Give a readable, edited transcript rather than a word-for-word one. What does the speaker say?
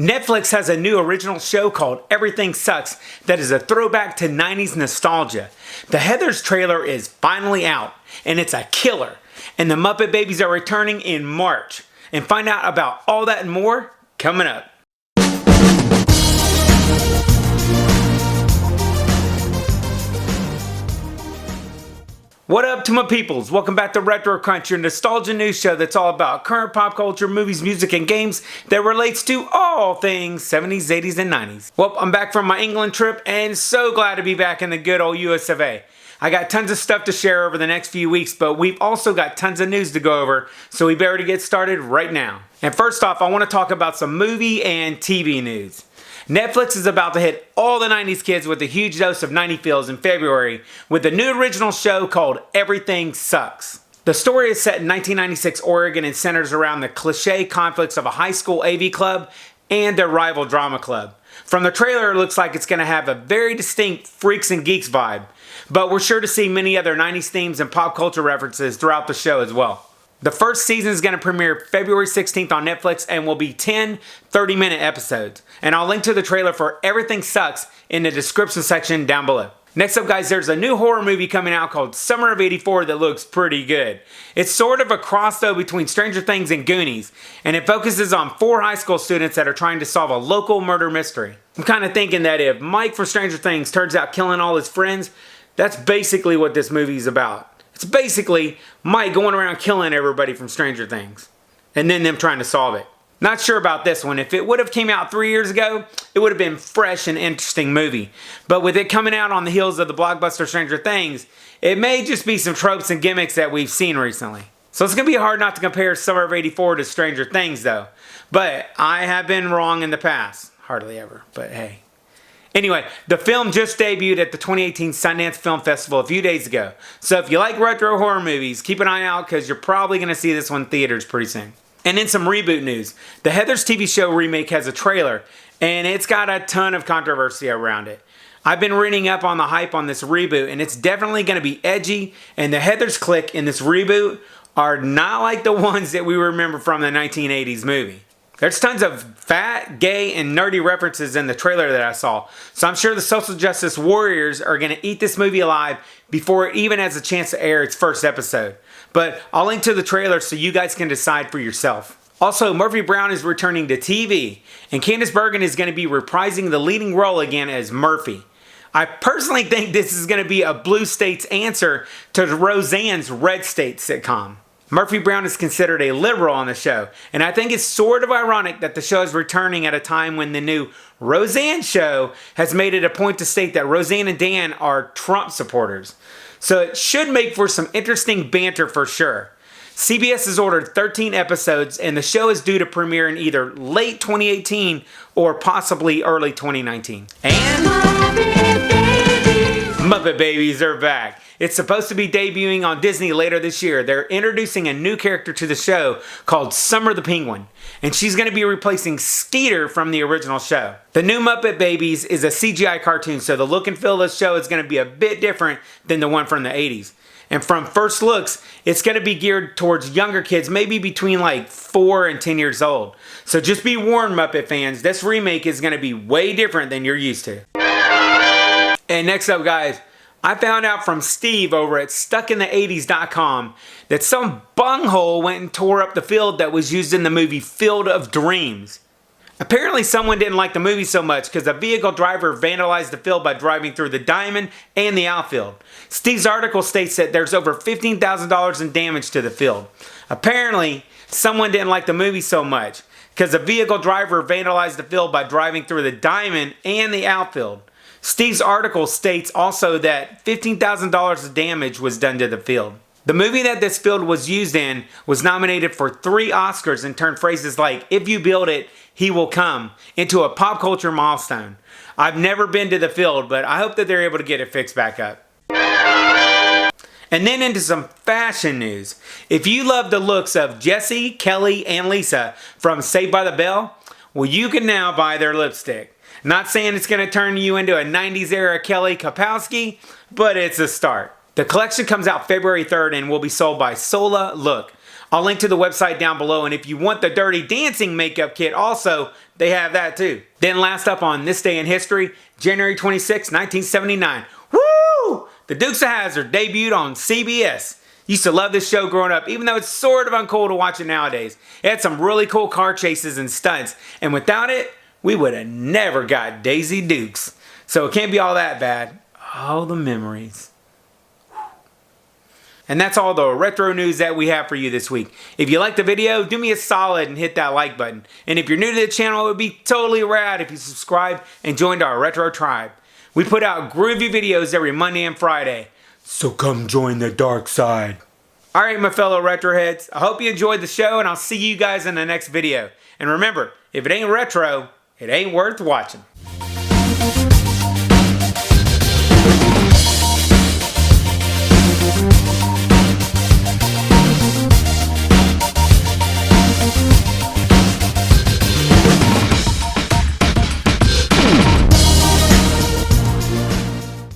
Netflix has a new original show called Everything Sucks that is a throwback to 90s nostalgia. The Heathers trailer is finally out, and it's a killer. And the Muppet Babies are returning in March. And find out about all that and more coming up. What up to my peoples? Welcome back to Retro Crunch, your nostalgia news show that's all about current pop culture, movies, music, and games that relates to all things 70s, 80s, and 90s. Well, I'm back from my England trip and so glad to be back in the good old US of A. I got tons of stuff to share over the next few weeks, but we've also got tons of news to go over, so we better get started right now. And first off, I want to talk about some movie and TV news. Netflix is about to hit all the 90s kids with a huge dose of 90 feels in February with a new original show called Everything Sucks. The story is set in 1996 Oregon and centers around the cliche conflicts of a high school AV club and their rival drama club. From the trailer, it looks like it's going to have a very distinct Freaks and Geeks vibe, but we're sure to see many other 90s themes and pop culture references throughout the show as well. The first season is going to premiere February 16th on Netflix and will be 10 30-minute episodes. And I'll link to the trailer for Everything Sucks in the description section down below. Next up, guys, there's a new horror movie coming out called Summer of '84 that looks pretty good. It's sort of a cross though between Stranger Things and Goonies, and it focuses on 4 high school students that are trying to solve a local murder mystery. I'm kind of thinking that if Mike from Stranger Things turns out killing all his friends, that's basically what this movie's about. It's basically Mike going around killing everybody from Stranger Things, and then them trying to solve it. Not sure about this one. If it would have came out 3 years ago, it would have been fresh and interesting movie. But with it coming out on the heels of the blockbuster Stranger Things, it may just be some tropes and gimmicks that we've seen recently. So it's going to be hard not to compare Summer of '84 to Stranger Things though. But I have been wrong in the past. Hardly ever, but hey. Anyway, the film just debuted at the 2018 Sundance Film Festival a few days ago. So if you like retro horror movies, keep an eye out because you're probably going to see this one in theaters pretty soon. And in some reboot news, the Heathers TV show remake has a trailer, and it's got a ton of controversy around it. I've been reading up on the hype on this reboot, and it's definitely going to be edgy, and the Heathers clique in this reboot are not like the ones that we remember from the 1980s movie. There's tons of fat, gay, and nerdy references in the trailer that I saw, so I'm sure the social justice warriors are going to eat this movie alive before it even has a chance to air its first episode. But I'll link to the trailer so you guys can decide for yourself. Also, Murphy Brown is returning to TV, and Candice Bergen is going to be reprising the leading role again as Murphy. I personally think this is going to be a blue state's answer to Roseanne's red state sitcom. Murphy Brown is considered a liberal on the show, and I think it's sort of ironic that the show is returning at a time when the new Roseanne show has made it a point to state that Roseanne and Dan are Trump supporters. So it should make for some interesting banter for sure. CBS has ordered 13 episodes, and the show is due to premiere in either late 2018 or possibly early 2019. And Muppet Babies are back. It's supposed to be debuting on Disney later this year. They're introducing a new character to the show called Summer the Penguin, and she's going to be replacing Skeeter from the original show. The new Muppet Babies is a CGI cartoon, so the look and feel of the show is going to be a bit different than the one from the 80s. And from first looks, it's going to be geared towards younger kids, maybe between like 4 and 10 years old. So just be warned, Muppet fans, this remake is going to be way different than you're used to. And next up, guys, I found out from Steve over at StuckInThe80s.com that some bunghole went and tore up the field that was used in the movie Field of Dreams. Apparently someone didn't like the movie so much because a vehicle driver vandalized the field by driving through the diamond and the outfield. Steve's article states that there's over $15,000 in damage to the field. Apparently someone didn't like the movie so much because a vehicle driver vandalized the field by driving through the diamond and the outfield. Steve's article states also that $15,000 of damage was done to the field. The movie that this field was used in was nominated for 3 Oscars and turned phrases like, "If you build it, he will come," into a pop culture milestone. I've never been to the field, but I hope that they're able to get it fixed back up. And then into some fashion news. If you love the looks of Jessie, Kelly, and Lisa from Saved by the Bell, well, you can now buy their lipstick. Not saying it's going to turn you into a 90s era Kelly Kapowski, but it's a start. The collection comes out February 3rd and will be sold by Sola Look. I'll link to the website down below, and if you want the Dirty Dancing makeup kit also, they have that too. Then last up on this day in history, January 26, 1979. Woo! The Dukes of Hazzard debuted on CBS. Used to love this show growing up, even though it's sort of uncool to watch it nowadays. It had some really cool car chases and stunts, and without it, we would have never got Daisy Dukes. So it can't be all that bad. Oh, the memories. And that's all the retro news that we have for you this week. If you liked the video, do me a solid and hit that like button. And if you're new to the channel, it would be totally rad if you subscribe and joined our retro tribe. We put out groovy videos every Monday and Friday. So come join the dark side. Alright, my fellow retro heads, I hope you enjoyed the show, and I'll see you guys in the next video. And remember, if it ain't retro, it ain't worth watching.